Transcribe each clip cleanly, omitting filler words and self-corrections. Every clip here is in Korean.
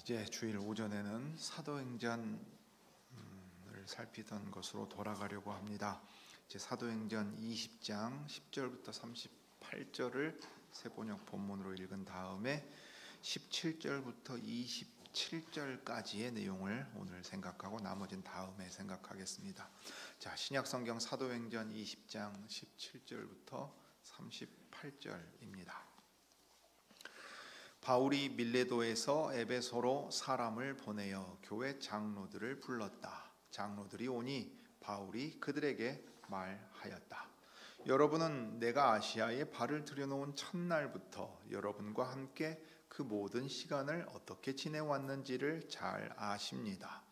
이제 주일 오전에는 사도행전을 살피던 것으로 돌아가려고 합니다. 이제 사도행전 20장 10절부터 38절을 세번역 본문으로 읽은 다음에 17절부터 27절까지의 내용을 오늘 생각하고 나머지는 다음에 생각하겠습니다. 자, 신약성경 사도행전 20장 17절부터 38절입니다. 바울이 밀레도에서 에베소로 사람을 보내어 교회 장로들을 불렀다. 장로들이 오니 바울이 그들에게 말하였다. 여러분은 내가 아시아에 발을 들여놓은 첫날부터 여러분과 함께 그 모든 시간을 어떻게 지내왔는지를 잘 아십니다.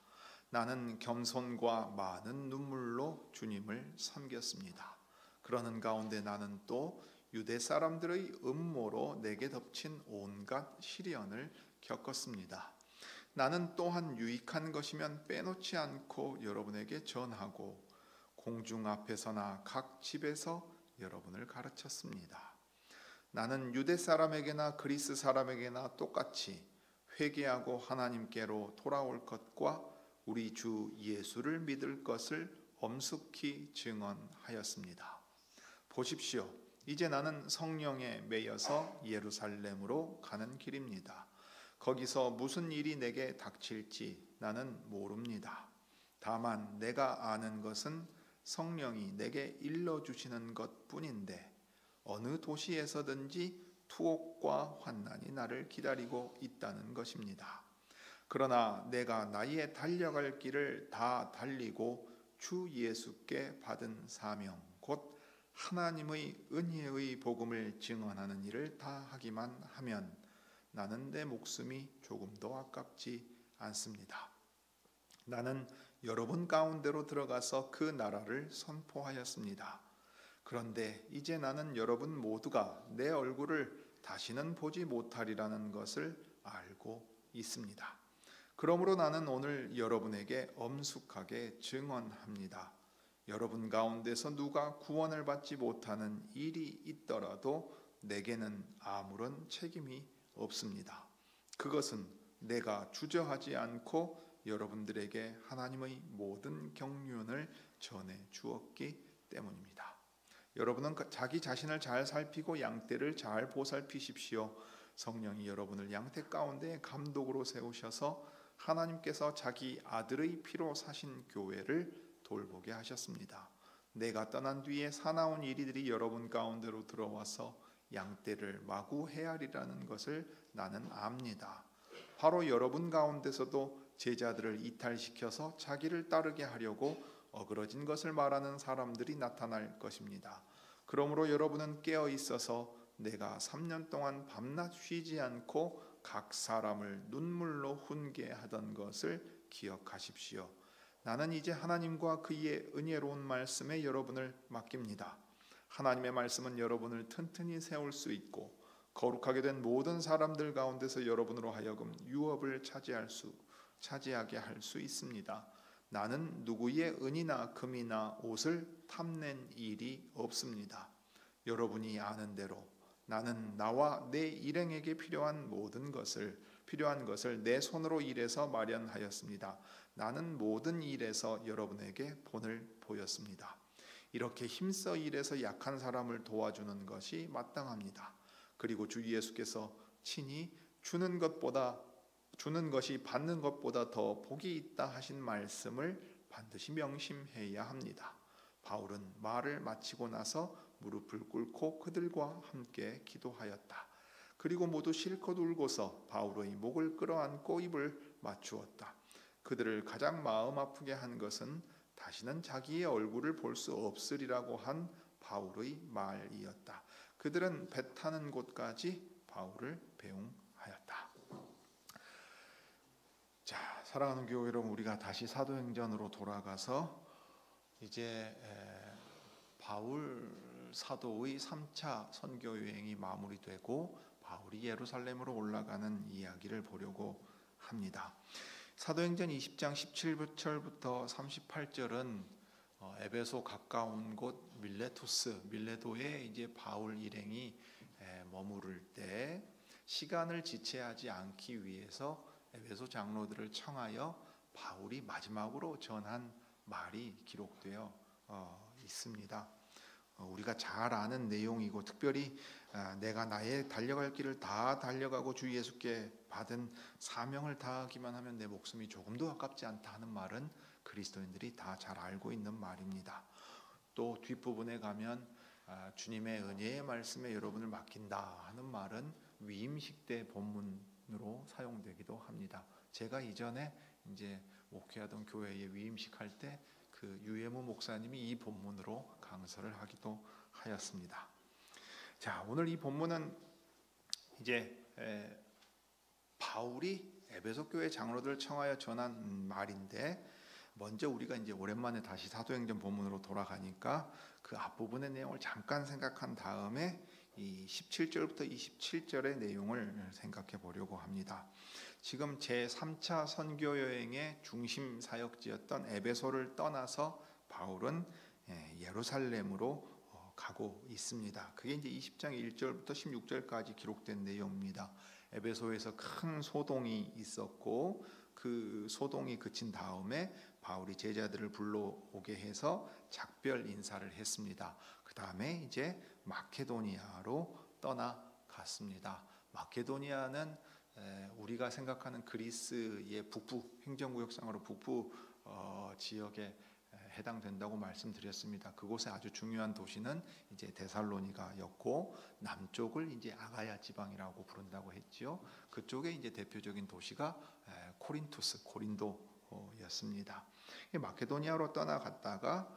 나는 겸손과 많은 눈물로 주님을 섬겼습니다. 그러는 가운데 나는 또 유대 사람들의 음모로 내게 덮친 온갖 시련을 겪었습니다. 나는 또한 유익한 것이면 빼놓지 않고 여러분에게 전하고 공중 앞에서나 각 집에서 여러분을 가르쳤습니다. 나는 유대 사람에게나 그리스 사람에게나 똑같이 회개하고 하나님께로 돌아올 것과 우리 주 예수를 믿을 것을 엄숙히 증언하였습니다. 보십시오. 이제 나는 성령에 매여서 예루살렘으로 가는 길입니다. 거기서 무슨 일이 내게 닥칠지 나는 모릅니다. 다만 내가 아는 것은 성령이 내게 일러주시는 것뿐인데 어느 도시에서든지 투옥과 환난이 나를 기다리고 있다는 것입니다. 그러나 내가 나의 달려갈 길을 다 달리고 주 예수께 받은 사명 곧 하나님의 은혜의 복음을 증언하는 일을 다 하기만 하면 나는 내 목숨이 조금도 아깝지 않습니다. 나는 여러분 가운데로 들어가서 그 나라를 선포하였습니다. 그런데 이제 나는 여러분 모두가 내 얼굴을 다시는 보지 못하리라는 것을 알고 있습니다. 그러므로 나는 오늘 여러분에게 엄숙하게 증언합니다. 여러분 가운데서 누가 구원을 받지 못하는 일이 있더라도 내게는 아무런 책임이 없습니다. 그것은 내가 주저하지 않고 여러분들에게 하나님의 모든 경륜을 전해 주었기 때문입니다. 여러분은 자기 자신을 잘 살피고 양떼를 잘 보살피십시오. 성령이 여러분을 양떼 가운데 감독으로 세우셔서 하나님께서 자기 아들의 피로 사신 교회를 돌보게 하셨습니다. 내가 떠난 뒤에 사나운 이리들이 여러분 가운데로 들어와서 양떼를 마구 헤아리라는 것을 나는 압니다. 바로 여러분 가운데서도 제자들을 이탈시켜서 자기를 따르게 하려고 어그러진 것을 말하는 사람들이 나타날 것입니다. 그러므로 여러분은 깨어 있어서 내가 3년 동안 밤낮 쉬지 않고 각 사람을 눈물로 훈계하던 것을 기억하십시오. 나는 이제 하나님과 그의 은혜로운 말씀에 여러분을 맡깁니다. 하나님의 말씀은 여러분을 튼튼히 세울 수 있고 거룩하게 된 모든 사람들 가운데서 여러분으로 하여금 유업을 차지하게 할 수 있습니다. 나는 누구의 은이나 금이나 옷을 탐낸 일이 없습니다. 여러분이 아는 대로 나는 나와 내 일행에게 필요한 것을 내 손으로 일해서 마련하였습니다. 나는 모든 일에서 여러분에게 본을 보였습니다. 이렇게 힘써 일해서 약한 사람을 도와주는 것이 마땅합니다. 그리고 주 예수께서 친히 주는 것이 받는 것보다 더 복이 있다 하신 말씀을 반드시 명심해야 합니다. 바울은 말을 마치고 나서 무릎을 꿇고 그들과 함께 기도하였다. 그리고 모두 실컷 울고서 바울의 목을 끌어안고 입을 맞추었다. 그들을 가장 마음 아프게 한 것은 다시는 자기의 얼굴을 볼 수 없으리라고 한 바울의 말이었다. 그들은 배 타는 곳까지 바울을 배웅하였다. 자, 사랑하는 교회 여러분, 우리가 다시 사도행전으로 돌아가서 이제 바울 사도의 3차 선교 여행이 마무리되고 바울이 예루살렘으로 올라가는 이야기를 보려고 합니다. 사도행전 20장 17절부터 38절은 에베소 가까운 곳 밀레도에 이제 바울 일행이 머무를 때 시간을 지체하지 않기 위해서 에베소 장로들을 청하여 바울이 마지막으로 전한 말이 기록되어 있습니다. 우리가 잘 아는 내용이고, 특별히 내가 나의 달려갈 길을 다 달려가고 주 예수께 받은 사명을 다하기만 하면 내 목숨이 조금도 아깝지 않다 하는 말은 그리스도인들이 다 잘 알고 있는 말입니다. 또 뒷부분에 가면 주님의 은혜의 말씀에 여러분을 맡긴다 하는 말은 위임식 때 본문으로 사용되기도 합니다. 제가 이전에 이제 목회하던 교회에 위임식 할 때 그 유해무 목사님이 이 본문으로 강설을 하기도 하였습니다. 자, 오늘 이 본문은 이제 바울이 에베소 교회 장로들을 청하여 전한 말인데, 먼저 우리가 이제 오랜만에 다시 사도행전 본문으로 돌아가니까 그 앞부분의 내용을 잠깐 생각한 다음에 이 17절부터 27절의 내용을 생각해 보려고 합니다. 지금 제3차 선교 여행의 중심 사역지였던 에베소를 떠나서 바울은 예루살렘으로 가고 있습니다. 그게 이제 20장 1절부터 16절까지 기록된 내용입니다. 에베소에서 큰 소동이 있었고, 그 소동이 그친 다음에 바울이 제자들을 불러오게 해서 작별 인사를 했습니다. 그 다음에 이제 마케도니아로 떠나갔습니다. 마케도니아는 우리가 생각하는 그리스의 북부, 행정구역상으로 북부 지역에 해당된다고 말씀드렸습니다. 그곳의 아주 중요한 도시는 이제 데살로니가였고, 남쪽을 이제 아가야 지방이라고 부른다고 했지요. 그쪽에 이제 대표적인 도시가 코린투스, 고린도였습니다. 마케도니아로 떠나갔다가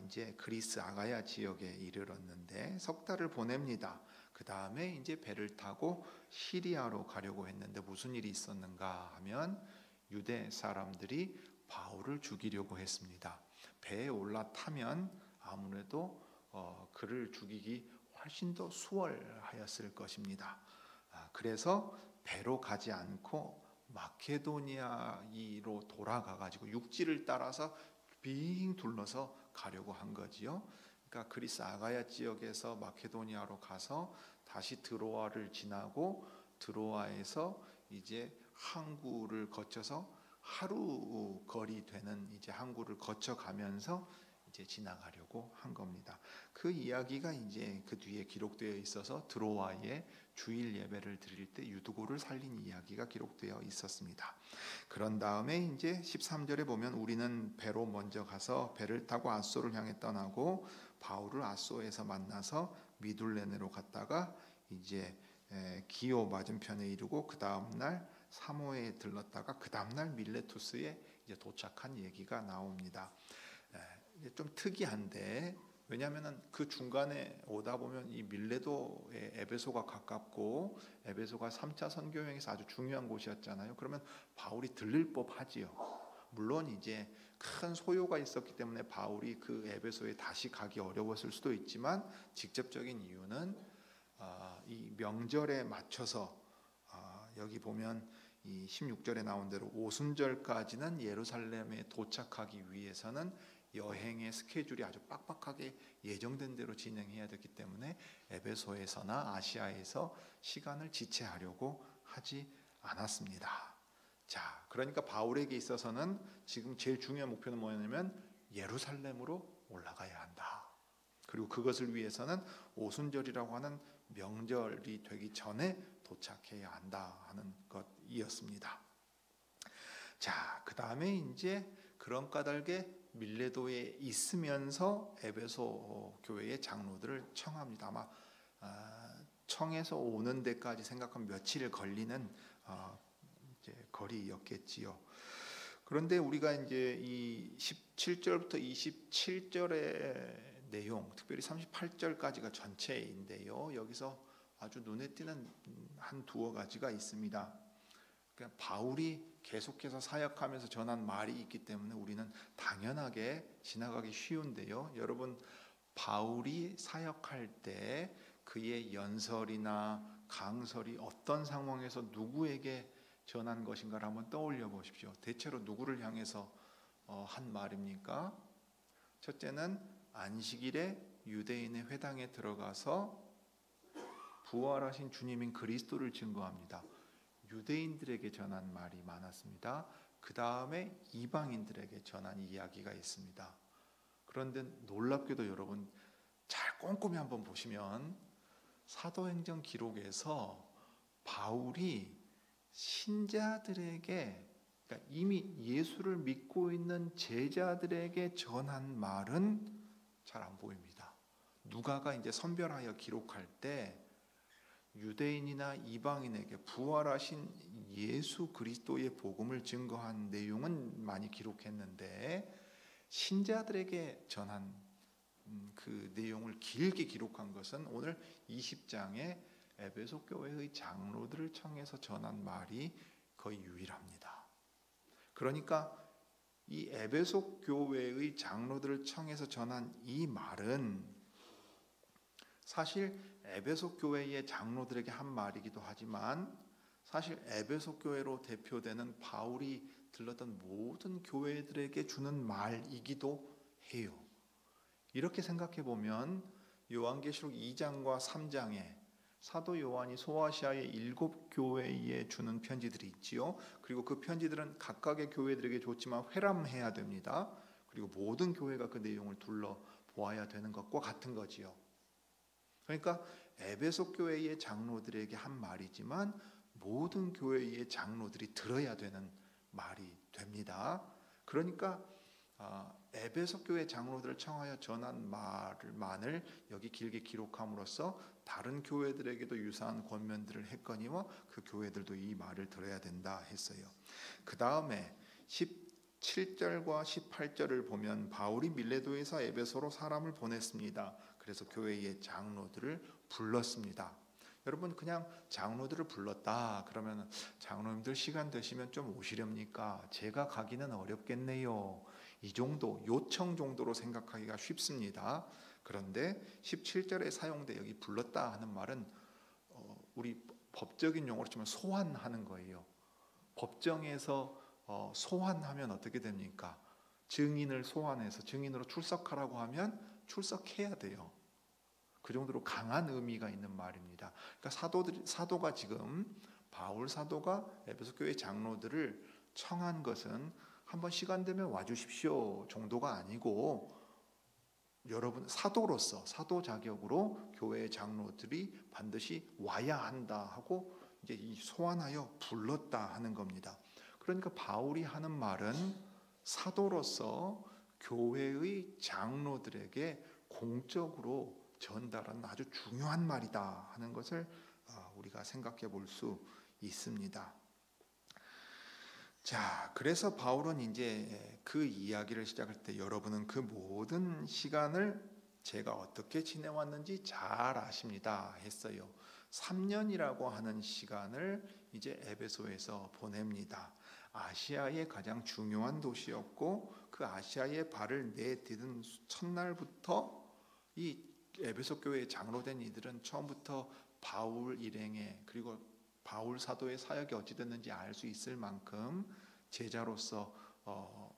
이제 그리스 아가야 지역에 이르렀는데 석 달을 보냅니다. 그 다음에 이제 배를 타고 시리아로 가려고 했는데 무슨 일이 있었는가 하면 유대 사람들이 바울을 죽이려고 했습니다. 배에 올라타면 아무래도 그를 죽이기 훨씬 더 수월하였을 것입니다. 그래서 배로 가지 않고 마케도니아로 돌아가가지고 육지를 따라서 빙 둘러서 가려고 한 거지요. 그러니까 그리스 아가야 지역에서 마케도니아로 가서 다시 드로아를 지나고, 드로아에서 이제 항구를 거쳐서 하루 거리 되는 이제 항구를 거쳐가면서 이제 지나가려고 한 겁니다. 그 이야기가 이제 그 뒤에 기록되어 있어서 드로아에 주일 예배를 드릴 때 유두고를 살린 이야기가 기록되어 있었습니다. 그런 다음에 이제 13절에 보면 우리는 배로 먼저 가서 배를 타고 아소를 향해 떠나고 바울을 아소에서 만나서 미둘레네로 갔다가 이제 기오 맞은편에 이르고 그 다음 날 사모에 들렀다가 그 다음 날 밀레투스에 이제 도착한 얘기가 나옵니다. 이제 좀 특이한데, 왜냐하면 그 중간에 오다 보면 이 밀레도에 에베소가 가깝고 에베소가 3차 선교 여행에서 아주 중요한 곳이었잖아요. 그러면 바울이 들릴 법하지요. 물론 이제 큰 소요가 있었기 때문에 바울이 그 에베소에 다시 가기 어려웠을 수도 있지만, 직접적인 이유는 이 명절에 맞춰서 여기 보면 이 16절에 나온 대로 오순절까지는 예루살렘에 도착하기 위해서는 여행의 스케줄이 아주 빡빡하게 예정된 대로 진행해야 되기 때문에 에베소에서나 아시아에서 시간을 지체하려고 하지 않았습니다. 자, 그러니까 바울에게 있어서는 지금 제일 중요한 목표는 뭐냐면 예루살렘으로 올라가야 한다. 그리고 그것을 위해서는 오순절이라고 하는 명절이 되기 전에 도착해야 한다 하는 것이었습니다. 자, 그 다음에 이제 그런 까닭에 밀레도에 있으면서 에베소 교회의 장로들을 청합니다. 아마 청에서 오는 데까지 생각하면 며칠 걸리는 이제 거리였겠지요. 그런데 우리가 이제 이 17절부터 27절의 내용, 특별히 38절까지가 전체인데요. 여기서 아주 눈에 띄는 한 두어 가지가 있습니다. 그러니까 바울이 계속해서 사역하면서 전한 말이 있기 때문에 우리는 당연하게 지나가기 쉬운데요. 여러분, 바울이 사역할 때 그의 연설이나 강설이 어떤 상황에서 누구에게 전한 것인가를 한번 떠올려 보십시오. 대체로 누구를 향해서 한 말입니까? 첫째는 안식일에 유대인의 회당에 들어가서 부활하신 주님인 그리스도를 증거합니다. 유대인들에게 전한 말이 많았습니다. 그 다음에 이방인들에게 전한 이야기가 있습니다. 그런데 놀랍게도 여러분 잘 꼼꼼히 한번 보시면 사도행전 기록에서 바울이 신자들에게, 그러니까 이미 예수를 믿고 있는 제자들에게 전한 말은 잘 안 보입니다. 누가가 이제 선별하여 기록할 때 유대인이나 이방인에게 부활하신 예수 그리스도의 복음을 증거한 내용은 많이 기록했는데 신자들에게 전한 그 내용을 길게 기록한 것은 오늘 20장에 에베소 교회의 장로들을 청해서 전한 말이 거의 유일합니다. 그러니까 이 에베소 교회의 장로들을 청해서 전한 이 말은 사실 에베소 교회의 장로들에게 한 말이기도 하지만 사실 에베소 교회로 대표되는 바울이 들렀던 모든 교회들에게 주는 말이기도 해요. 이렇게 생각해 보면 요한계시록 2장과 3장에 사도 요한이 소아시아의 7교회에 주는 편지들이 있지요. 그리고 그 편지들은 각각의 교회들에게 줬지만 회람해야 됩니다. 그리고 모든 교회가 그 내용을 둘러보아야 되는 것과 같은 거지요. 그러니까 에베소 교회의 장로들에게 한 말이지만 모든 교회의 장로들이 들어야 되는 말이 됩니다. 그러니까 에베소 교회 장로들을 청하여 전한 말만을 여기 길게 기록함으로써 다른 교회들에게도 유사한 권면들을 했거니와 그 교회들도 이 말을 들어야 된다 했어요. 그 다음에 17절과 18절을 보면 바울이 밀레도에서 에베소로 사람을 보냈습니다. 그래서 교회의 장로들을 불렀습니다. 여러분 그냥 장로들을 불렀다 그러면 장로님들 시간 되시면 좀 오시렵니까? 제가 가기는 어렵겠네요. 이 정도 요청 정도로 생각하기가 쉽습니다. 그런데 17절에 사용돼 여기 불렀다 하는 말은 우리 법적인 용어로 치면 소환하는 거예요. 법정에서 소환하면 어떻게 됩니까? 증인을 소환해서 증인으로 출석하라고 하면 출석해야 돼요. 그 정도로 강한 의미가 있는 말입니다. 그러니까 사도가 지금 바울 사도가 에베소 교회 장로들을 청한 것은 한번 시간 되면 와주십시오 정도가 아니고 여러분 사도로서 사도 자격으로 교회의 장로들이 반드시 와야 한다 하고 이제 이 소환하여 불렀다 하는 겁니다. 그러니까 바울이 하는 말은 사도로서 교회의 장로들에게 공적으로 전달하는 아주 중요한 말이다 하는 것을 우리가 생각해 볼 수 있습니다. 자, 그래서 바울은 이제 그 이야기를 시작할 때 여러분은 그 모든 시간을 제가 어떻게 지내왔는지 잘 아십니다 했어요. 3년이라고 하는 시간을 이제 에베소에서 보냅니다. 아시아의 가장 중요한 도시였고 그 아시아에 발을 내디딘 첫날부터 이 에베소 교회에 장로된 이들은 처음부터 바울 일행에 그리고 바울 사도의 사역이 어찌 됐는지 알 수 있을 만큼 제자로서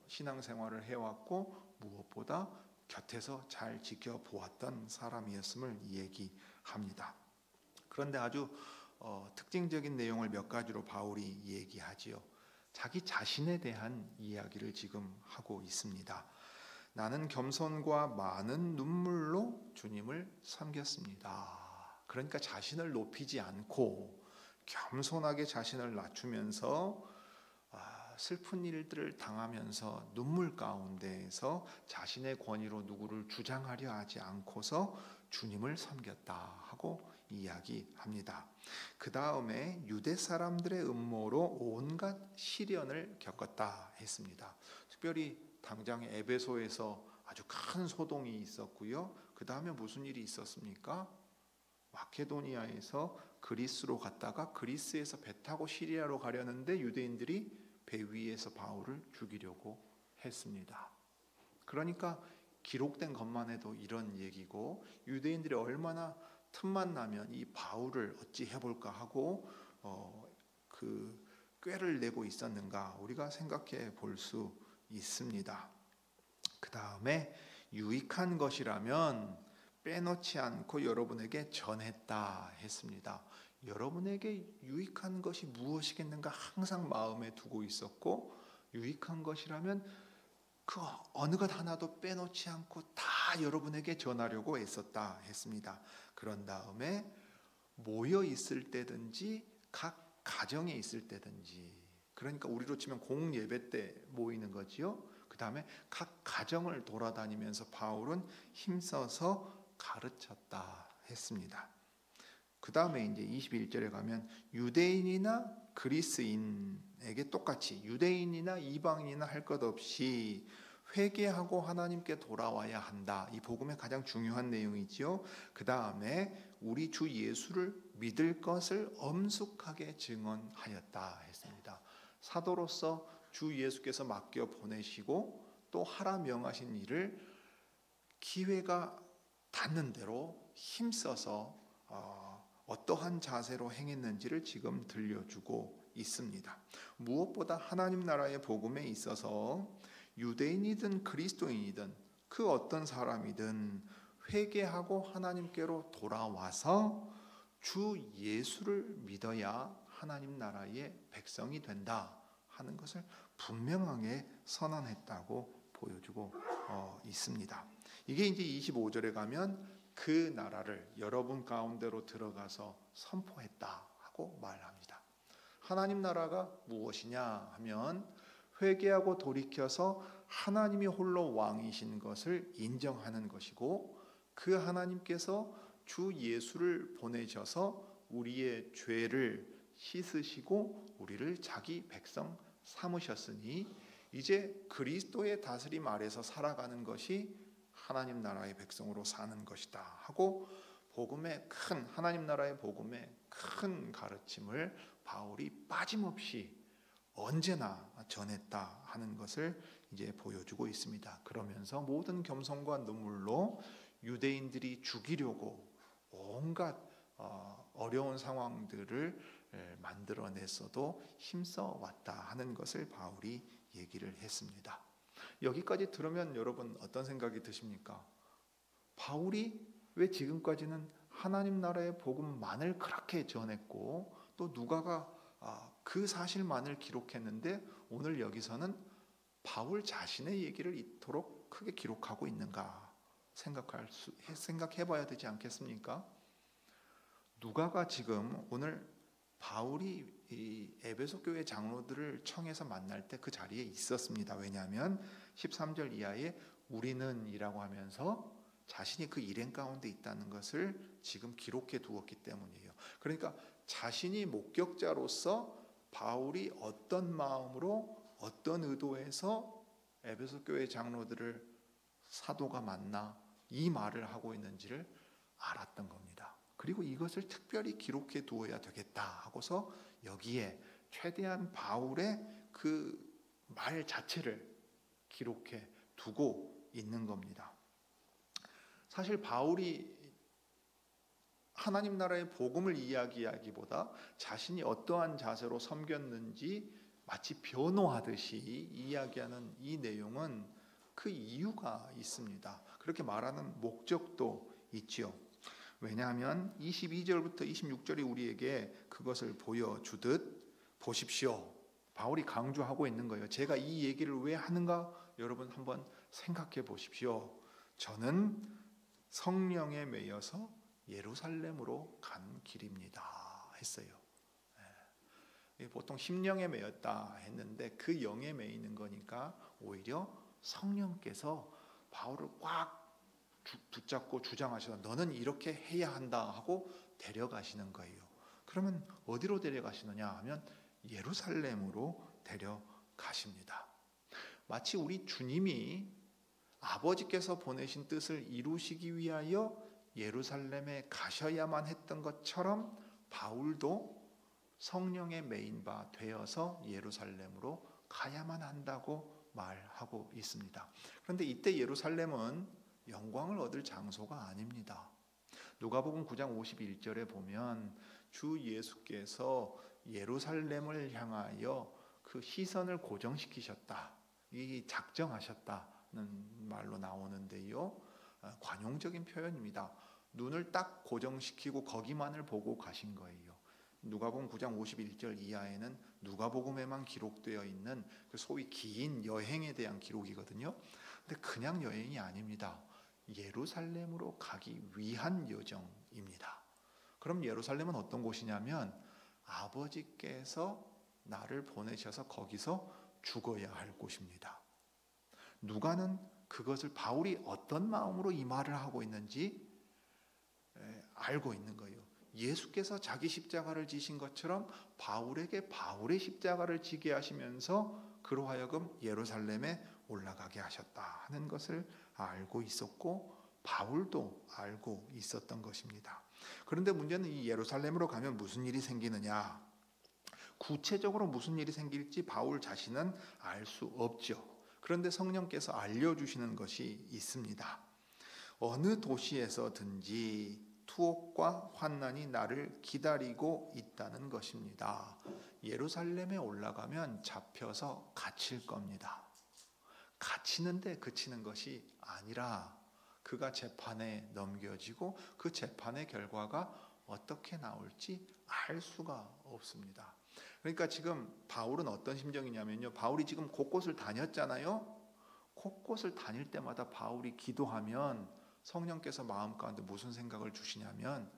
신앙생활을 해왔고 무엇보다 곁에서 잘 지켜보았던 사람이었음을 얘기합니다. 그런데 아주 특징적인 내용을 몇 가지로 바울이 얘기하지요. 자기 자신에 대한 이야기를 지금 하고 있습니다. 나는 겸손과 많은 눈물로 주님을 섬겼습니다. 그러니까 자신을 높이지 않고 겸손하게 자신을 낮추면서 슬픈 일들을 당하면서 눈물 가운데에서 자신의 권위로 누구를 주장하려 하지 않고서 주님을 섬겼다 하고 이야기합니다. 그 다음에 유대 사람들의 음모로 온갖 시련을 겪었다 했습니다. 특별히 당장 에베소에서 아주 큰 소동이 있었고요. 그 다음에 무슨 일이 있었습니까? 마케도니아에서 그리스로 갔다가 그리스에서 배 타고 시리아로 가려는데 유대인들이 배 위에서 바울을 죽이려고 했습니다. 그러니까 기록된 것만 해도 이런 얘기고 유대인들이 얼마나 틈만 나면 이 바울을 어찌 해볼까 하고 그 꾀를 내고 있었는가 우리가 생각해 볼 수 있습니다. 그 다음에 유익한 것이라면 빼놓지 않고 여러분에게 전했다 했습니다. 여러분에게 유익한 것이 무엇이겠는가 항상 마음에 두고 있었고, 유익한 것이라면 그 어느 것 하나도 빼놓지 않고 다 여러분에게 전하려고 애썼다 했습니다. 그런 다음에 모여 있을 때든지 각 가정에 있을 때든지, 그러니까 우리로 치면 공예배 때 모이는 거지요. 그 다음에 각 가정을 돌아다니면서 바울은 힘써서 가르쳤다 했습니다. 그 다음에 이제 21절에 가면 유대인이나 그리스인에게 똑같이 유대인이나 이방인이나 할 것 없이 회개하고 하나님께 돌아와야 한다. 이 복음의 가장 중요한 내용이지요. 그 다음에 우리 주 예수를 믿을 것을 엄숙하게 증언하였다 했습니다. 사도로서 주 예수께서 맡겨 보내시고 또 하라 명하신 일을 기회가 닿는 대로 힘써서 어떠한 자세로 행했는지를 지금 들려주고 있습니다. 무엇보다 하나님 나라의 복음에 있어서 유대인이든 그리스도인이든 그 어떤 사람이든 회개하고 하나님께로 돌아와서 주 예수를 믿어야 하나님 나라의 백성이 된다 하는 것을 분명하게 선언했다고 보여주고 있습니다. 이게 이제 25절에 가면 그 나라를 여러분 가운데로 들어가서 선포했다 하고 말합니다. 하나님 나라가 무엇이냐 하면 회개하고 돌이켜서 하나님이 홀로 왕이신 것을 인정하는 것이고, 그 하나님께서 주 예수를 보내셔서 우리의 죄를 씻으시고 우리를 자기 백성 삼으셨으니 이제 그리스도의 다스림 아래서 살아가는 것이 하나님 나라의 백성으로 사는 것이다 하고, 복음의 큰 하나님 나라의 복음의 큰 가르침을 바울이 빠짐없이 언제나 전했다 하는 것을 이제 보여주고 있습니다. 그러면서 모든 겸손과 눈물로 유대인들이 죽이려고 온갖 어려운 상황들을 만들어냈어도 힘써 왔다 하는 것을 바울이 얘기를 했습니다. 여기까지 들으면 여러분 어떤 생각이 드십니까? 바울이 왜 지금까지는 하나님 나라의 복음만을 그렇게 전했고 또 누가가 그 사실만을 기록했는데 오늘 여기서는 바울 자신의 얘기를 이토록 크게 기록하고 있는가 생각해 봐야 되지 않겠습니까? 누가가 지금 오늘 바울이 이 에베소 교회 장로들을 청해서 만날 때 그 자리에 있었습니다. 왜냐하면 13절 이하에 우리는 이라고 하면서 자신이 그 일행 가운데 있다는 것을 지금 기록해 두었기 때문이에요. 그러니까 자신이 목격자로서 바울이 어떤 마음으로 어떤 의도에서 에베소 교회 장로들을 사도가 만나 이 말을 하고 있는지를 알았던 겁니다. 그리고 이것을 특별히 기록해 두어야 되겠다 하고서 여기에 최대한 바울의 그 말 자체를 기록해 두고 있는 겁니다. 사실 바울이 하나님 나라의 복음을 이야기하기보다 자신이 어떠한 자세로 섬겼는지 마치 변호하듯이 이야기하는 이 내용은 그 이유가 있습니다. 그렇게 말하는 목적도 있지요. 왜냐하면 22절부터 26절이 우리에게 그것을 보여주듯 보십시오. 바울이 강조하고 있는 거예요. 제가 이 얘기를 왜 하는가? 여러분 한번 생각해 보십시오. 저는 성령에 매여서 예루살렘으로 간 길입니다 했어요. 보통 심령에 매였다 했는데 그 영에 매이는 거니까 오히려 성령께서 바울을 꽉 붙잡고 주장하셔서 너는 이렇게 해야 한다 하고 데려가시는 거예요. 그러면 어디로 데려가시느냐 하면 예루살렘으로 데려가십니다. 마치 우리 주님이 아버지께서 보내신 뜻을 이루시기 위하여 예루살렘에 가셔야만 했던 것처럼 바울도 성령의 메인 바 되어서 예루살렘으로 가야만 한다고 말하고 있습니다. 그런데 이때 예루살렘은 영광을 얻을 장소가 아닙니다. 누가복음 9장 51절에 보면 주 예수께서 예루살렘을 향하여 그 시선을 고정시키셨다, 이 작정하셨다는 말로 나오는데요. 관용적인 표현입니다. 눈을 딱 고정시키고 거기만을 보고 가신 거예요. 누가복음 9장 51절 이하에는 누가복음에만 기록되어 있는 그 소위 긴 여행에 대한 기록이거든요. 근데 그냥 여행이 아닙니다. 예루살렘으로 가기 위한 여정입니다. 그럼 예루살렘은 어떤 곳이냐면 아버지께서 나를 보내셔서 거기서 죽어야 할 곳입니다. 누가는 그것을 바울이 어떤 마음으로 이 말을 하고 있는지 알고 있는 거예요. 예수께서 자기 십자가를 지신 것처럼 바울에게 바울의 십자가를 지게 하시면서 그로 하여금 예루살렘에 올라가게 하셨다 하는 것을 알고 있었고 바울도 알고 있었던 것입니다. 그런데 문제는 이 예루살렘으로 가면 무슨 일이 생기느냐? 구체적으로 무슨 일이 생길지 바울 자신은 알 수 없죠. 그런데 성령께서 알려주시는 것이 있습니다. 어느 도시에서든지 투옥과 환난이 나를 기다리고 있다는 것입니다. 예루살렘에 올라가면 잡혀서 갇힐 겁니다. 갇히는데 그치는 것이 아니라 그가 재판에 넘겨지고 그 재판의 결과가 어떻게 나올지 알 수가 없습니다. 그러니까 지금 바울은 어떤 심정이냐면요. 바울이 지금 곳곳을 다녔잖아요. 곳곳을 다닐 때마다 바울이 기도하면 성령께서 마음 가운데 무슨 생각을 주시냐면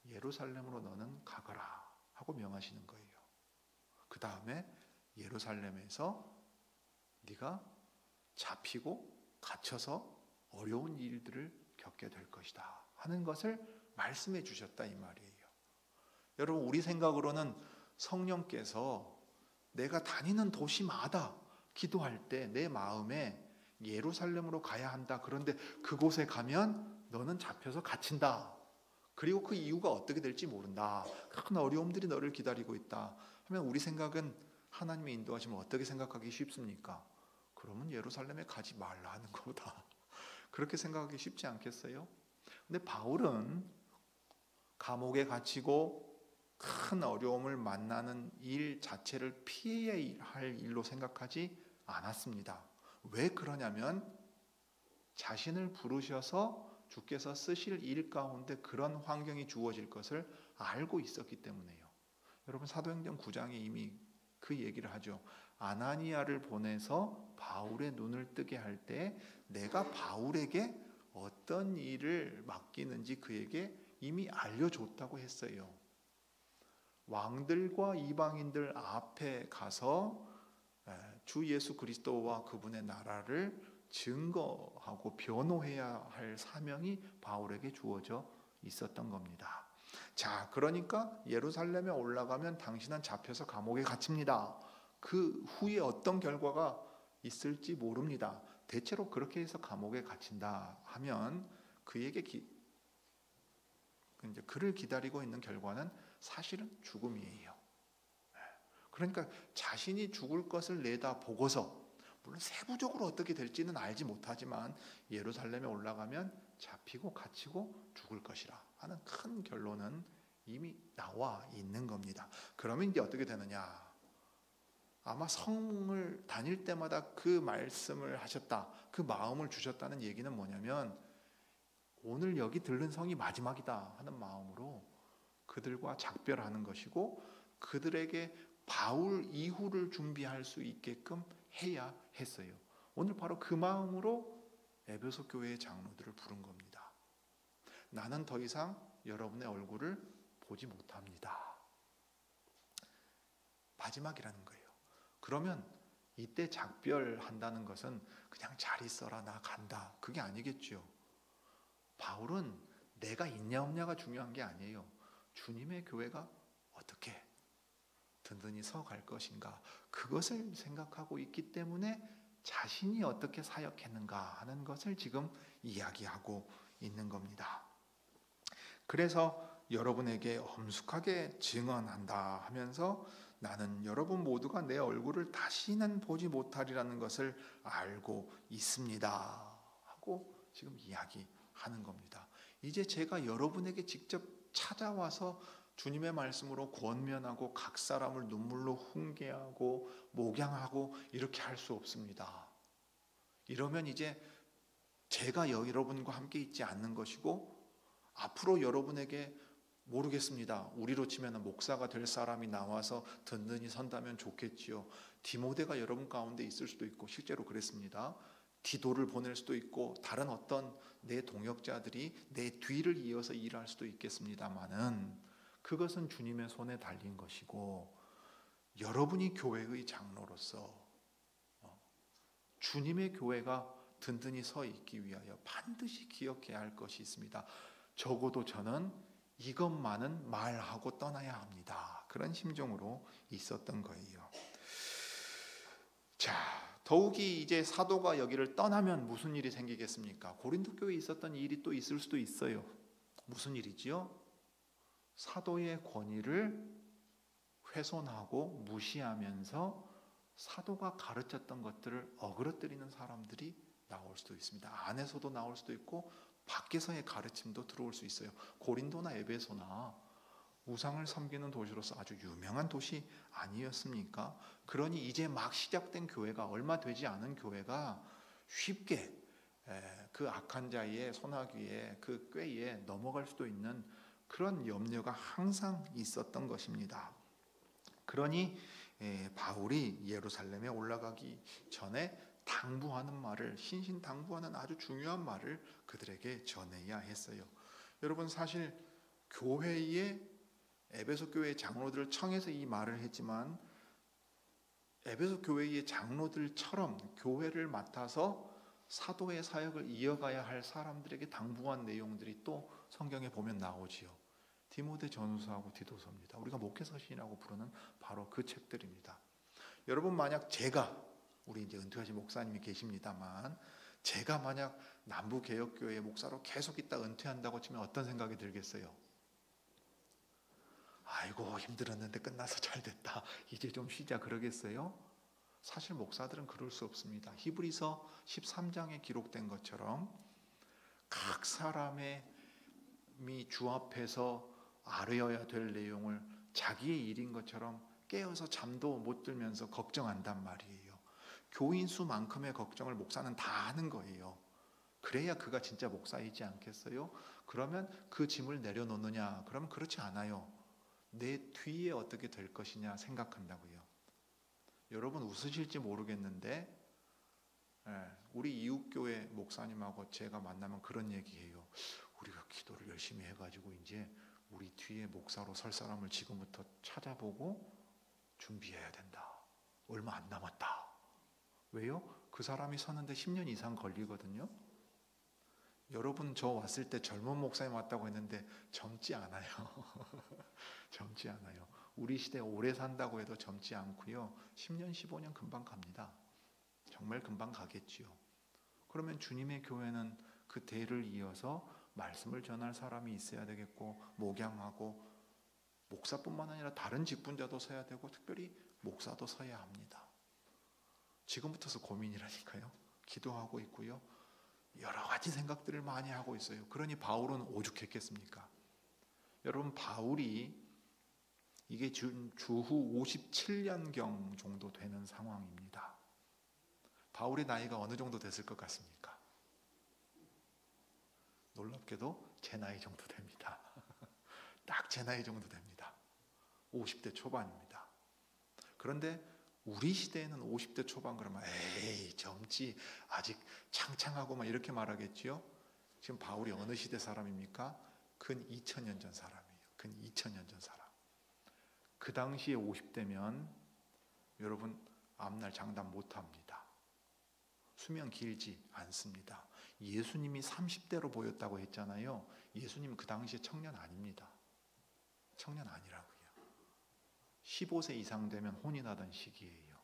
예루살렘으로 너는 가거라 하고 명하시는 거예요. 그 다음에 예루살렘에서 네가 잡히고 갇혀서 어려운 일들을 겪게 될 것이다 하는 것을 말씀해 주셨다 이 말이에요. 여러분 우리 생각으로는 성령께서 내가 다니는 도시마다 기도할 때 내 마음에 예루살렘으로 가야 한다. 그런데 그곳에 가면 너는 잡혀서 갇힌다. 그리고 그 이유가 어떻게 될지 모른다. 큰 어려움들이 너를 기다리고 있다. 하면 우리 생각은 하나님의 인도하시면 어떻게 생각하기 쉽습니까? 그러면 예루살렘에 가지 말라 하는 거다. 그렇게 생각하기 쉽지 않겠어요? 근데 바울은 감옥에 갇히고 큰 어려움을 만나는 일 자체를 피해야 할 일로 생각하지 않았습니다. 왜 그러냐면 자신을 부르셔서 주께서 쓰실 일 가운데 그런 환경이 주어질 것을 알고 있었기 때문에요. 여러분 사도행전 9장에 이미 그 얘기를 하죠. 아나니아를 보내서 바울의 눈을 뜨게 할 때 내가 바울에게 어떤 일을 맡기는지 그에게 이미 알려줬다고 했어요. 왕들과 이방인들 앞에 가서 주 예수 그리스도와 그분의 나라를 증거하고 변호해야 할 사명이 바울에게 주어져 있었던 겁니다. 자, 그러니까 예루살렘에 올라가면 당신은 잡혀서 감옥에 갇힙니다. 그 후에 어떤 결과가 있을지 모릅니다. 대체로 그렇게 해서 감옥에 갇힌다 하면 그에게 이제 그를 기다리고 있는 결과는 사실은 죽음이에요. 그러니까 자신이 죽을 것을 내다보고서 물론 세부적으로 어떻게 될지는 알지 못하지만 예루살렘에 올라가면 잡히고 갇히고 죽을 것이라 하는 큰 결론은 이미 나와 있는 겁니다. 그러면 이제 어떻게 되느냐? 아마 성을 다닐 때마다 그 말씀을 하셨다, 그 마음을 주셨다는 얘기는 뭐냐면 오늘 여기 들른 성이 마지막이다 하는 마음으로 그들과 작별하는 것이고 그들에게 바울 이후를 준비할 수 있게끔 해야 했어요. 오늘 바로 그 마음으로 에베소 교회의 장로들을 부른 겁니다. 나는 더 이상 여러분의 얼굴을 보지 못합니다. 마지막이라는 거예요. 그러면 이때 작별한다는 것은 그냥 잘 있어라 나 간다 그게 아니겠죠. 바울은 내가 있냐 없냐가 중요한 게 아니에요. 주님의 교회가 어떻게 든든히 서갈 것인가 그것을 생각하고 있기 때문에 자신이 어떻게 사역했는가 하는 것을 지금 이야기하고 있는 겁니다. 그래서 여러분에게 엄숙하게 증언한다 하면서 나는 여러분 모두가 내 얼굴을 다시는 보지 못하리라는 것을 알고 있습니다 하고 지금 이야기하는 겁니다. 이제 제가 여러분에게 직접 찾아와서 주님의 말씀으로 권면하고 각 사람을 눈물로 훈계하고 목양하고 이렇게 할 수 없습니다. 이러면 이제 제가 여러분과 함께 있지 않는 것이고 앞으로 여러분에게 모르겠습니다. 우리로 치면 목사가 될 사람이 나와서 든든히 선다면 좋겠지요. 디모데가 여러분 가운데 있을 수도 있고 실제로 그랬습니다. 디도를 보낼 수도 있고 다른 어떤 내 동역자들이 내 뒤를 이어서 일할 수도 있겠습니다마는 그것은 주님의 손에 달린 것이고 여러분이 교회의 장로로서 주님의 교회가 든든히 서 있기 위하여 반드시 기억해야 할 것이 있습니다. 적어도 저는 이것만은 말하고 떠나야 합니다. 그런 심정으로 있었던 거예요. 자, 더욱이 이제 사도가 여기를 떠나면 무슨 일이 생기겠습니까? 고린도 교회에 있었던 일이 또 있을 수도 있어요. 무슨 일이지요? 사도의 권위를 훼손하고 무시하면서 사도가 가르쳤던 것들을 어그러뜨리는 사람들이 나올 수도 있습니다. 안에서도 나올 수도 있고 밖에서의 가르침도 들어올 수 있어요. 고린도나 에베소나 우상을 섬기는 도시로서 아주 유명한 도시 아니었습니까? 그러니 이제 막 시작된 교회가, 얼마 되지 않은 교회가 쉽게 그 악한 자의 손아귀에, 그 꾀에 넘어갈 수도 있는 그런 염려가 항상 있었던 것입니다. 그러니 바울이 예루살렘에 올라가기 전에 당부하는 말을, 신신당부하는 아주 중요한 말을 그들에게 전해야 했어요. 여러분, 사실 교회의 에베소 교회의 장로들을 청해서 이 말을 했지만 에베소 교회의 장로들처럼 교회를 맡아서 사도의 사역을 이어가야 할 사람들에게 당부한 내용들이 또 성경에 보면 나오지요. 디모데 전후서하고 디도서입니다. 우리가 목회서신이라고 부르는 바로 그 책들입니다. 여러분, 만약 제가, 우리 이제 은퇴하신 목사님이 계십니다만, 제가 만약 남부개혁교회 목사로 계속 있다 은퇴한다고 치면 어떤 생각이 들겠어요? 아이고, 힘들었는데 끝나서 잘 됐다, 이제 좀 쉬자, 그러겠어요? 사실 목사들은 그럴 수 없습니다. 히브리서 13장에 기록된 것처럼 각 사람이 주 앞에서 알아야 될 내용을 자기의 일인 것처럼 깨어서 잠도 못 들면서 걱정한단 말이에요. 교인 수만큼의 걱정을 목사는 다 하는 거예요. 그래야 그가 진짜 목사이지 않겠어요? 그러면 그 짐을 내려놓느냐? 그러면 그렇지 않아요. 내 뒤에 어떻게 될 것이냐 생각한다고요. 여러분, 웃으실지 모르겠는데 우리 이웃교회 목사님하고 제가 만나면 그런 얘기해요. 우리가 기도를 열심히 해가지고 이제 우리 뒤에 목사로 설 사람을 지금부터 찾아보고 준비해야 된다. 얼마 안 남았다. 왜요? 그 사람이 서는데 10년 이상 걸리거든요. 여러분, 저 왔을 때 젊은 목사님 왔다고 했는데 젊지 않아요. 젊지 않아요. 우리 시대 오래 산다고 해도 젊지 않고요. 10년, 15년 금방 갑니다. 정말 금방 가겠지요. 그러면 주님의 교회는 그 대를 이어서 말씀을 전할 사람이 있어야 되겠고, 목양하고, 목사뿐만 아니라 다른 직분자도 서야 되고, 특별히 목사도 서야 합니다. 지금부터서 고민이라니까요. 기도하고 있고요. 여러 가지 생각들을 많이 하고 있어요. 그러니 바울은 오죽했겠습니까? 여러분, 바울이 이게 주후 57년경 정도 되는 상황입니다. 바울의 나이가 어느 정도 됐을 것 같습니까? 놀랍게도 제 나이 정도 됩니다. 딱 제 나이 정도 됩니다. 50대 초반입니다. 그런데 우리 시대에는 50대 초반 그러면 에이, 젊지, 아직 창창하고 막 이렇게 말하겠지요. 지금 바울이 어느 시대 사람입니까? 근 2000년 전 사람이에요. 근 2000년 전 사람. 그 당시에 50대면 여러분, 앞날 장담 못합니다. 수명 길지 않습니다. 예수님이 30대로 보였다고 했잖아요. 예수님은 그 당시에 청년 아닙니다. 청년 아니라고요. 15세 이상 되면 혼인하던 시기예요.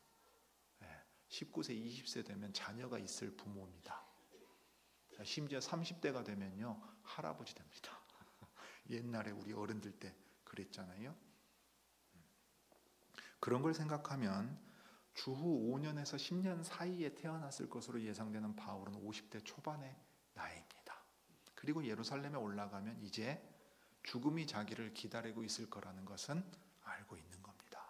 19세, 20세 되면 자녀가 있을 부모입니다. 심지어 30대가 되면요, 할아버지 됩니다. 옛날에 우리 어른들 때 그랬잖아요. 그런 걸 생각하면 주후 5년에서 10년 사이에 태어났을 것으로 예상되는 바울은 50대 초반의 나이입니다. 그리고 예루살렘에 올라가면 이제 죽음이 자기를 기다리고 있을 거라는 것은 알고 있는 겁니다.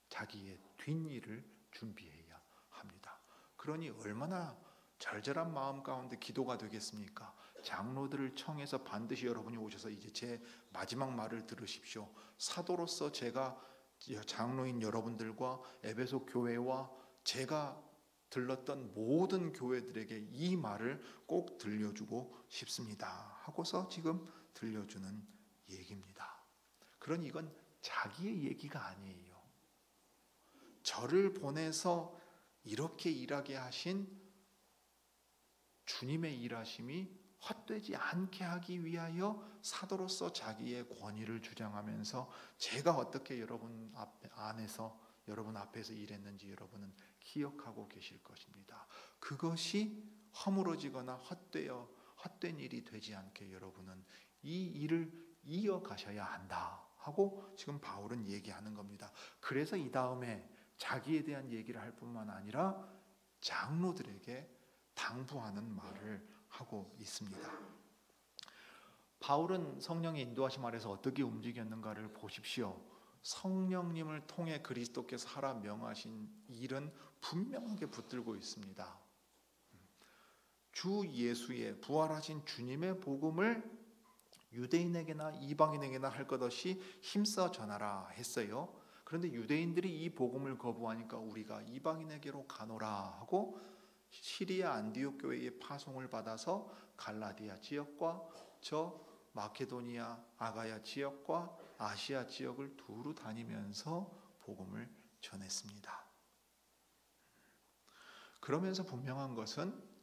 자기의 뒷일을 준비해야 합니다. 그러니 얼마나 절절한 마음 가운데 기도가 되겠습니까? 장로들을 청해서 반드시 여러분이 오셔서 이제 제 마지막 말을 들으십시오. 사도로서 제가 장로인 여러분들과 에베소 교회와 제가 들렀던 모든 교회들에게 이 말을 꼭 들려주고 싶습니다 하고서 지금 들려주는 얘기입니다. 그러니 이건 자기의 얘기가 아니에요. 저를 보내서 이렇게 일하게 하신 주님의 일하심이 헛되지 않게 하기 위하여 사도로서 자기의 권위를 주장하면서 제가 어떻게 여러분 안에서 여러분 앞에서 일했는지 여러분은 기억하고 계실 것입니다. 그것이 허물어지거나 헛된 일이 되지 않게 여러분은 이 일을 이어가셔야 한다 하고 지금 바울은 얘기하는 겁니다. 그래서 이 다음에 자기에 대한 얘기를 할 뿐만 아니라 장로들에게 당부하는 말을 하고 있습니다. 바울은 성령의 인도하심 아래서 어떻게 움직였는가를 보십시오. 성령님을 통해 그리스도께서 하라 명하신 일은 분명하게 붙들고 있습니다. 주 예수의 부활하신 주님의 복음을 유대인에게나 이방인에게나 할 것 없이 힘써 전하라 했어요. 그런데 유대인들이 이 복음을 거부하니까 우리가 이방인에게로 가노라 하고 시리아 안디옥 교회의 파송을 받아서 갈라디아 지역과 저 마케도니아 아가야 지역과 아시아 지역을 두루 다니면서 복음을 전했습니다. 그러면서 분명한 것은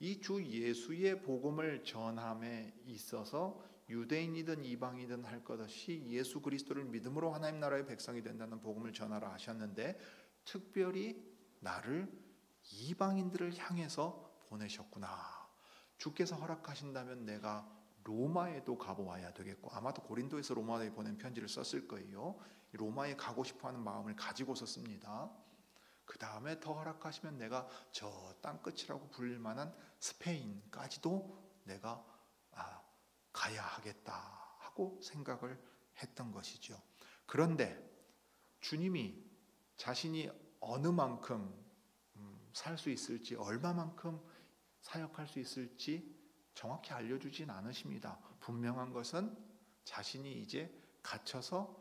이 주 예수의 복음을 전함에 있어서 유대인이든 이방이든 할 것 없이 예수 그리스도를 믿음으로 하나님 나라의 백성이 된다는 복음을 전하라 하셨는데 특별히 나를 이방인들을 향해서 보내셨구나. 주께서 허락하신다면 내가 로마에도 가보아야 되겠고 아마도 고린도에서 로마에 보낸 편지를 썼을 거예요. 로마에 가고 싶어하는 마음을 가지고서 씁니다. 그 다음에 더 허락하시면 내가 저 땅끝이라고 불릴 만한 스페인까지도 내가 가야 하겠다 하고 생각을 했던 것이죠. 그런데 주님이 자신이 어느 만큼 살 수 있을지 얼마만큼 사역할 수 있을지 정확히 알려주진 않으십니다. 분명한 것은 자신이 이제 갇혀서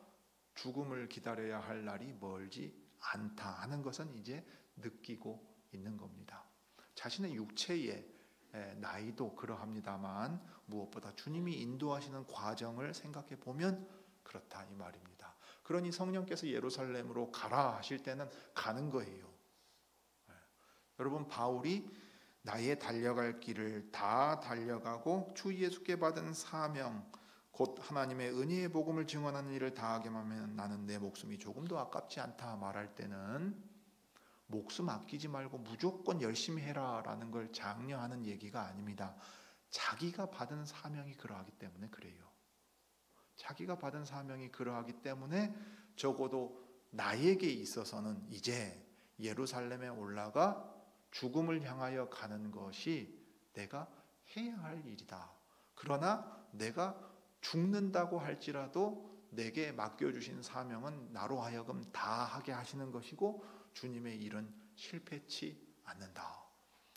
죽음을 기다려야 할 날이 멀지 않다 하는 것은 이제 느끼고 있는 겁니다. 자신의 육체의 나이도 그러합니다만 무엇보다 주님이 인도하시는 과정을 생각해 보면 그렇다 이 말입니다. 그러니 성령께서 예루살렘으로 가라 하실 때는 가는 거예요. 여러분 바울이 나의 달려갈 길을 다 달려가고 주 예수께 받은 사명 곧 하나님의 은혜의 복음을 증언하는 일을 다하게 하면 나는 내 목숨이 조금도 아깝지 않다 말할 때는 목숨 아끼지 말고 무조건 열심히 해라 라는 걸 장려하는 얘기가 아닙니다. 자기가 받은 사명이 그러하기 때문에 그래요. 자기가 받은 사명이 그러하기 때문에 적어도 나에게 있어서는 이제 예루살렘에 올라가 죽음을 향하여 가는 것이 내가 해야 할 일이다. 그러나 내가 죽는다고 할지라도 내게 맡겨주신 사명은 나로 하여금 다 하게 하시는 것이고 주님의 일은 실패치 않는다.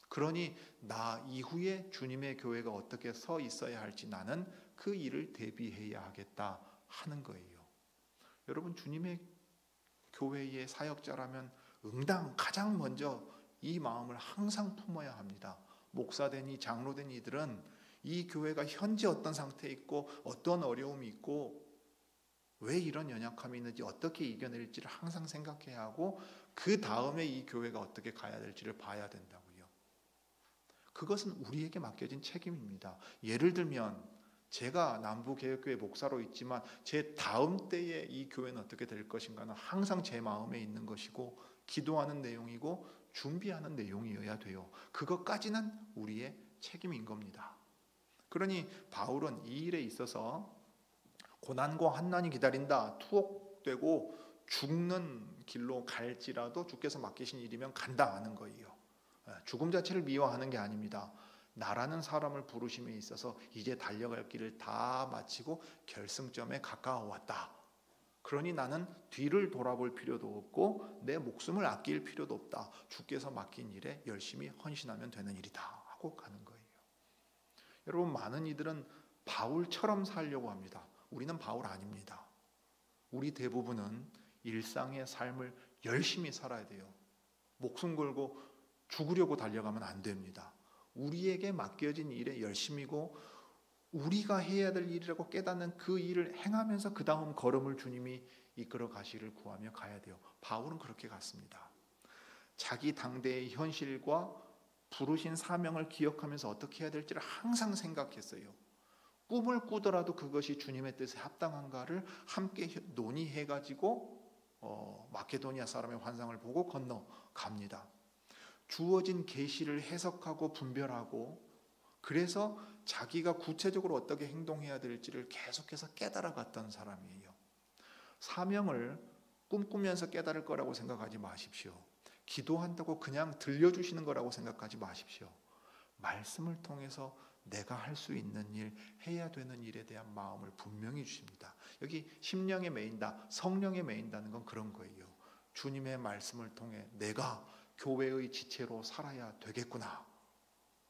그러니 나 이후에 주님의 교회가 어떻게 서 있어야 할지 나는 그 일을 대비해야 하겠다 하는 거예요. 여러분 주님의 교회의 사역자라면 응당 가장 먼저 이 마음을 항상 품어야 합니다. 목사되니 장로된 이들은 이 교회가 현재 어떤 상태에 있고 어떤 어려움이 있고 왜 이런 연약함이 있는지 어떻게 이겨낼지를 항상 생각해야 하고 그 다음에 이 교회가 어떻게 가야 될지를 봐야 된다고요. 그것은 우리에게 맡겨진 책임입니다. 예를 들면 제가 남부개혁교회 목사로 있지만 제 다음 때에 이 교회는 어떻게 될 것인가는 항상 제 마음에 있는 것이고 기도하는 내용이고 준비하는 내용이어야 돼요. 그것까지는 우리의 책임인 겁니다. 그러니 바울은 이 일에 있어서 고난과 환난이 기다린다, 투옥되고 죽는 길로 갈지라도 주께서 맡기신 일이면 간다 하는 거예요. 죽음 자체를 미워하는 게 아닙니다. 나라는 사람을 부르심에 있어서 이제 달려갈 길을 다 마치고 결승점에 가까워왔다. 그러니 나는 뒤를 돌아볼 필요도 없고 내 목숨을 아낄 필요도 없다. 주께서 맡긴 일에 열심히 헌신하면 되는 일이다 하고 가는 거예요. 여러분, 많은 이들은 바울처럼 살려고 합니다. 우리는 바울 아닙니다. 우리 대부분은 일상의 삶을 열심히 살아야 돼요. 목숨 걸고 죽으려고 달려가면 안 됩니다. 우리에게 맡겨진 일에 열심이고 우리가 해야 될 일이라고 깨닫는 그 일을 행하면서 그 다음 걸음을 주님이 이끌어 가시기를 구하며 가야 돼요. 바울은 그렇게 갔습니다. 자기 당대의 현실과 부르신 사명을 기억하면서 어떻게 해야 될지를 항상 생각했어요. 꿈을 꾸더라도 그것이 주님의 뜻에 합당한가를 함께 논의해가지고 마케도니아 사람의 환상을 보고 건너갑니다. 주어진 계시를 해석하고 분별하고, 그래서 자기가 구체적으로 어떻게 행동해야 될지를 계속해서 깨달아갔던 사람이에요. 사명을 꿈꾸면서 깨달을 거라고 생각하지 마십시오. 기도한다고 그냥 들려주시는 거라고 생각하지 마십시오. 말씀을 통해서 내가 할 수 있는 일, 해야 되는 일에 대한 마음을 분명히 주십니다. 여기 심령에 매인다, 성령에 매인다는 건 그런 거예요. 주님의 말씀을 통해 내가 교회의 지체로 살아야 되겠구나.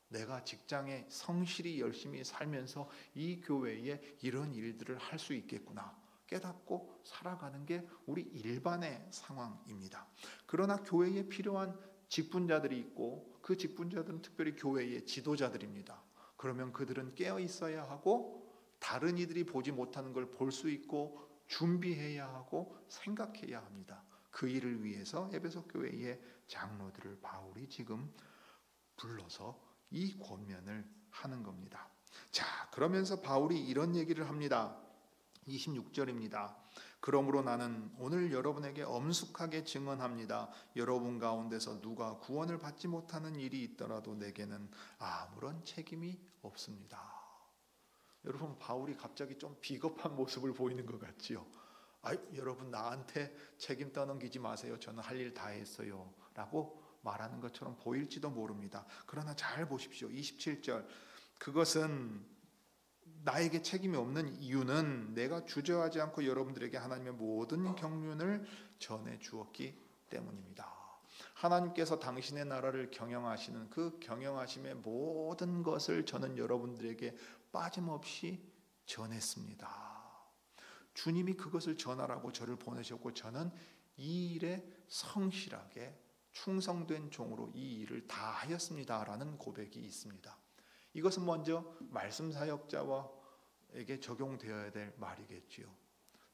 내가 직장에 성실히 열심히 살면서 이 교회에 이런 일들을 할 수 있겠구나 깨닫고 살아가는 게 우리 일반의 상황입니다. 그러나 교회에 필요한 직분자들이 있고, 그 직분자들은 특별히 교회의 지도자들입니다. 그러면 그들은 깨어 있어야 하고, 다른 이들이 보지 못하는 걸 볼 수 있고 준비해야 하고 생각해야 합니다. 그 일을 위해서 에베소 교회의 장로들을 바울이 지금 불러서 이 권면을 하는 겁니다. 자, 그러면서 바울이 이런 얘기를 합니다. 26절입니다. 그러므로 나는 오늘 여러분에게 엄숙하게 증언합니다. 여러분 가운데서 누가 구원을 받지 못하는 일이 있더라도 내게는 아무런 책임이 없습니다. 여러분, 바울이 갑자기 좀 비겁한 모습을 보이는 것 같지요. 여러분, 나한테 책임 떠넘기지 마세요. 저는 할 일 다 했어요 라고 말하는 것처럼 보일지도 모릅니다. 그러나 잘 보십시오. 27절, 그것은 나에게 책임이 없는 이유는 내가 주저하지 않고 여러분들에게 하나님의 모든 경륜을 전해 주었기 때문입니다. 하나님께서 당신의 나라를 경영하시는 그 경영하심의 모든 것을 저는 여러분들에게 빠짐없이 전했습니다. 주님이 그것을 전하라고 저를 보내셨고, 저는 이 일에 성실하게 충성된 종으로 이 일을 다 하였습니다 라는 고백이 있습니다. 이것은 먼저 말씀 사역자에게 적용되어야 될 말이겠지요.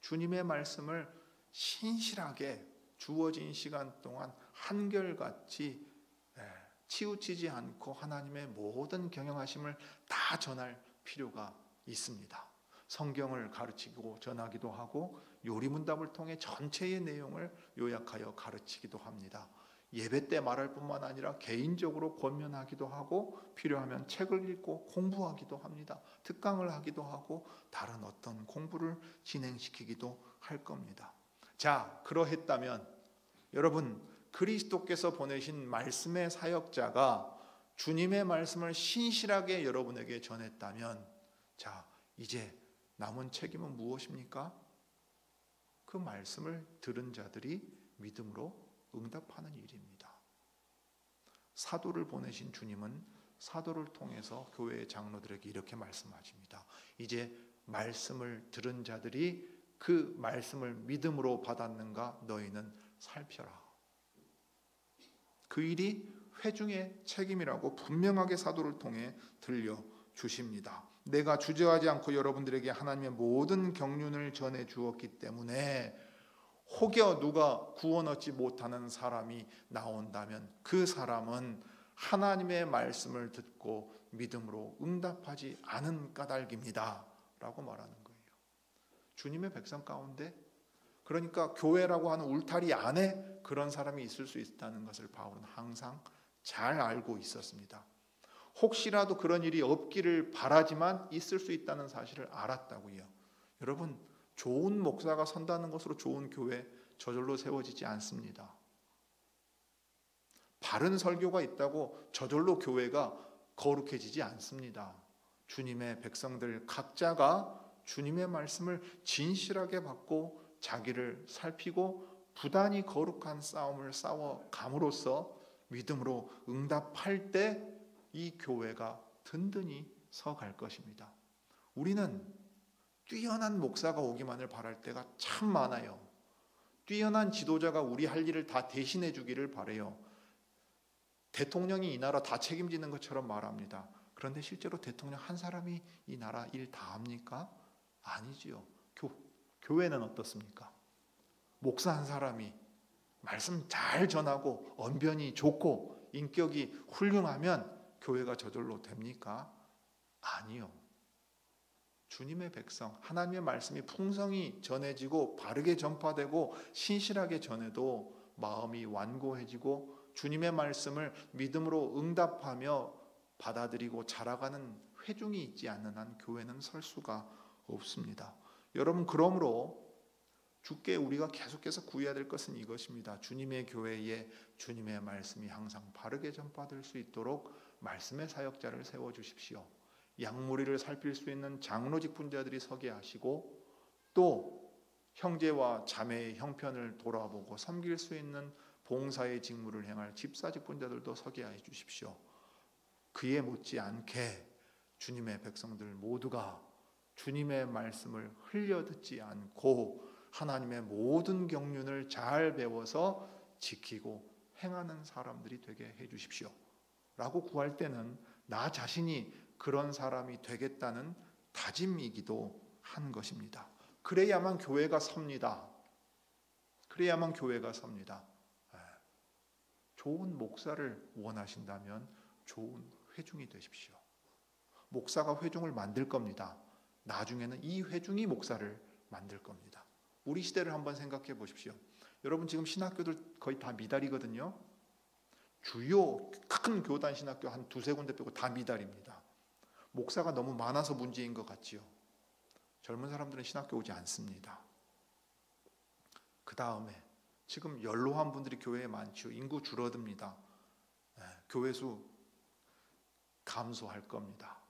주님의 말씀을 신실하게 주어진 시간 동안 한결같이 치우치지 않고 하나님의 모든 경영하심을 다 전할 필요가 있습니다. 성경을 가르치고 전하기도 하고 요리문답을 통해 전체의 내용을 요약하여 가르치기도 합니다. 예배 때 말할 뿐만 아니라 개인적으로 권면하기도 하고, 필요하면 책을 읽고 공부하기도 합니다. 특강을 하기도 하고 다른 어떤 공부를 진행시키기도 할 겁니다. 자, 그러했다면 여러분, 그리스도께서 보내신 말씀의 사역자가 주님의 말씀을 신실하게 여러분에게 전했다면, 자, 이제 남은 책임은 무엇입니까? 그 말씀을 들은 자들이 믿음으로 응답하는 일입니다. 사도를 보내신 주님은 사도를 통해서 교회의 장로들에게 이렇게 말씀하십니다. 이제 말씀을 들은 자들이 그 말씀을 믿음으로 받았는가 너희는 살펴라. 그 일이 회중의 책임이라고 분명하게 사도를 통해 들려주십니다. 내가 주저하지 않고 여러분들에게 하나님의 모든 경륜을 전해 주었기 때문에 혹여 누가 구원 얻지 못하는 사람이 나온다면 그 사람은 하나님의 말씀을 듣고 믿음으로 응답하지 않은 까닭입니다 라고 말하는 거예요. 주님의 백성 가운데, 그러니까 교회라고 하는 울타리 안에 그런 사람이 있을 수 있다는 것을 바울은 항상 잘 알고 있었습니다. 혹시라도 그런 일이 없기를 바라지만 있을 수 있다는 사실을 알았다고요. 여러분, 좋은 목사가 선다는 것으로 좋은 교회 저절로 세워지지 않습니다. 바른 설교가 있다고 저절로 교회가 거룩해지지 않습니다. 주님의 백성들 각자가 주님의 말씀을 진실하게 받고 자기를 살피고 부단히 거룩한 싸움을 싸워감으로써 믿음으로 응답할 때 이 교회가 든든히 서 갈 것입니다. 우리는 뛰어난 목사가 오기만을 바랄 때가 참 많아요. 뛰어난 지도자가 우리 할 일을 다 대신해 주기를 바라요. 대통령이 이 나라 다 책임지는 것처럼 말합니다. 그런데 실제로 대통령 한 사람이 이 나라 일 다 합니까? 아니지요. 교회는 어떻습니까? 목사 한 사람이 말씀 잘 전하고 언변이 좋고 인격이 훌륭하면 교회가 저절로 됩니까? 아니요. 주님의 백성, 하나님의 말씀이 풍성히 전해지고 바르게 전파되고 신실하게 전해도 마음이 완고해지고 주님의 말씀을 믿음으로 응답하며 받아들이고 자라가는 회중이 있지 않는 한 교회는 설 수가 없습니다. 여러분, 그러므로 주께 우리가 계속해서 구해야 될 것은 이것입니다. 주님의 교회에 주님의 말씀이 항상 바르게 전파될 수 있도록 말씀의 사역자를 세워주십시오. 양무리를 살필 수 있는 장로 직분자들이 서게 하시고 또 형제와 자매의 형편을 돌아보고 섬길 수 있는 봉사의 직무를 행할 집사 직분자들도 서게 해 주십시오. 그에 못지않게 주님의 백성들 모두가 주님의 말씀을 흘려듣지 않고 하나님의 모든 경륜을 잘 배워서 지키고 행하는 사람들이 되게 해 주십시오 라고 구할 때는 나 자신이 그런 사람이 되겠다는 다짐이기도 한 것입니다. 그래야만 교회가 섭니다. 그래야만 교회가 섭니다. 좋은 목사를 원하신다면 좋은 회중이 되십시오. 목사가 회중을 만들 겁니다. 나중에는 이 회중이 목사를 만들 겁니다. 우리 시대를 한번 생각해 보십시오. 여러분, 지금 신학교들 거의 다 미달이거든요. 주요 큰 교단 신학교 한 두세 군데 빼고 다 미달입니다. 목사가 너무 많아서 문제인 것 같지요. 젊은 사람들은 신학교 오지 않습니다. 그 다음에 지금 연로한 분들이 교회에 많지요. 인구 줄어듭니다. 교회 수 감소할 겁니다.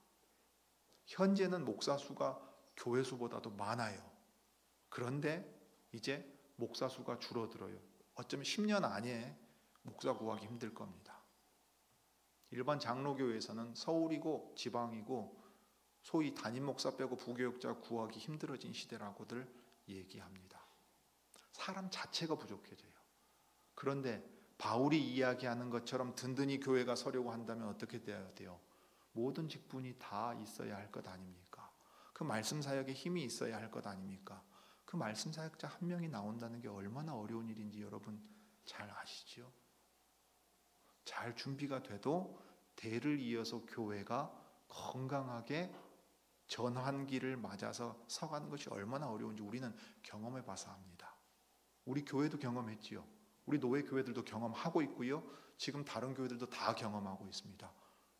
현재는 목사 수가 교회 수보다도 많아요. 그런데 이제 목사 수가 줄어들어요. 어쩌면 10년 안에 목사 구하기 힘들 겁니다. 일반 장로교회에서는 서울이고 지방이고 소위 담임 목사 빼고 부교육자 구하기 힘들어진 시대라고들 얘기합니다. 사람 자체가 부족해져요. 그런데 바울이 이야기하는 것처럼 든든히 교회가 서려고 한다면 어떻게 돼야 돼요? 모든 직분이 다 있어야 할 것 아닙니까? 그 말씀 사역에 힘이 있어야 할 것 아닙니까? 그 말씀 사역자 한 명이 나온다는 게 얼마나 어려운 일인지 여러분 잘 아시죠? 잘 준비가 돼도 대를 이어서 교회가 건강하게 전환기를 맞아서 서가는 것이 얼마나 어려운지 우리는 경험해 봐서 합니다. 우리 교회도 경험했지요. 우리 노예 교회들도 경험하고 있고요. 지금 다른 교회들도 다 경험하고 있습니다.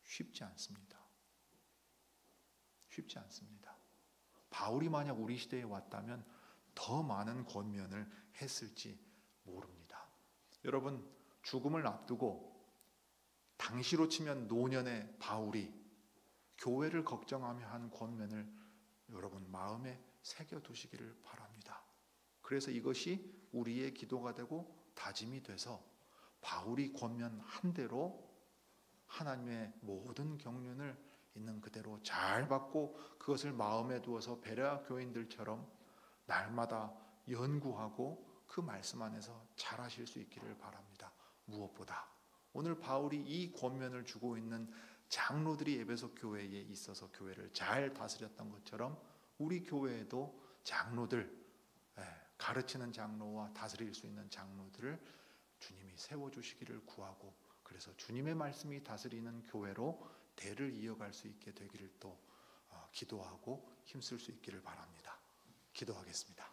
쉽지 않습니다. 쉽지 않습니다. 바울이 만약 우리 시대에 왔다면 더 많은 권면을 했을지 모릅니다. 여러분, 죽음을 앞두고 당시로 치면 노년의 바울이 교회를 걱정하며 한 권면을 여러분 마음에 새겨두시기를 바랍니다. 그래서 이것이 우리의 기도가 되고 다짐이 돼서 바울이 권면한 대로 하나님의 모든 경륜을 있는 그대로 잘 받고 그것을 마음에 두어서 베레아 교인들처럼 날마다 연구하고 그 말씀 안에서 잘하실 수 있기를 바랍니다. 무엇보다 오늘 바울이 이 권면을 주고 있는 장로들이 에베소 교회에 있어서 교회를 잘 다스렸던 것처럼 우리 교회에도 장로들, 가르치는 장로와 다스릴 수 있는 장로들을 주님이 세워주시기를 구하고 그래서 주님의 말씀이 다스리는 교회로 대를 이어갈 수 있게 되기를 또 기도하고 힘쓸 수 있기를 바랍니다. 기도하겠습니다.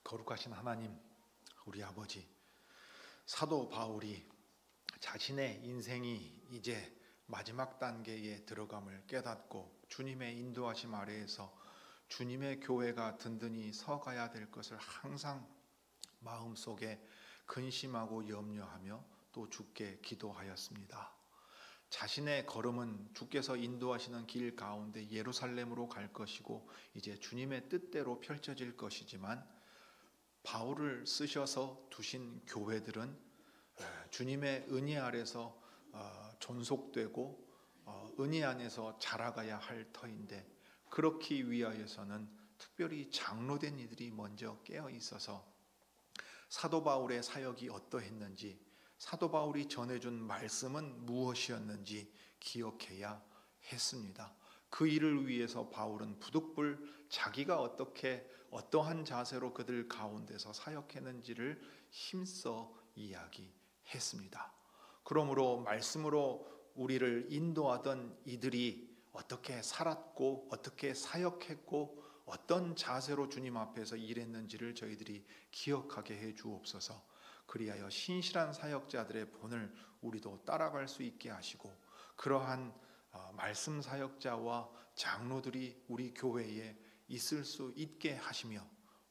거룩하신 하나님, 우리 아버지, 사도 바울이 자신의 인생이 이제 마지막 단계에 들어감을 깨닫고 주님의 인도하심 아래에서 주님의 교회가 든든히 서가야 될 것을 항상 마음속에 근심하고 염려하며 또 주께 기도하였습니다. 자신의 걸음은 주께서 인도하시는 길 가운데 예루살렘으로 갈 것이고 이제 주님의 뜻대로 펼쳐질 것이지만 바울을 쓰셔서 두신 교회들은 주님의 은혜 아래서 존속되고 은혜 안에서 자라가야 할 터인데, 그렇기 위하여서는 특별히 장로된 이들이 먼저 깨어 있어서 사도 바울의 사역이 어떠했는지, 사도 바울이 전해준 말씀은 무엇이었는지 기억해야 했습니다. 그 일을 위해서 바울은 부득불 자기가 어떠한 자세로 그들 가운데서 사역했는지를 힘써 이야기했습니다. 그러므로 말씀으로 우리를 인도하던 이들이 어떻게 살았고 어떻게 사역했고 어떤 자세로 주님 앞에서 일했는지를 저희들이 기억하게 해 주옵소서. 그리하여 신실한 사역자들의 본을 우리도 따라갈 수 있게 하시고, 그러한 말씀 사역자와 장로들이 우리 교회에 있을 수 있게 하시며,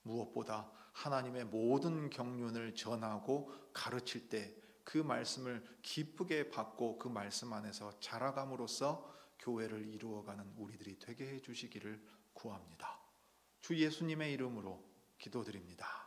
무엇보다 하나님의 모든 경륜을 전하고 가르칠 때 그 말씀을 기쁘게 받고 그 말씀 안에서 자라감으로써 교회를 이루어가는 우리들이 되게 해 주시기를 구합니다. 주 예수님의 이름으로 기도드립니다.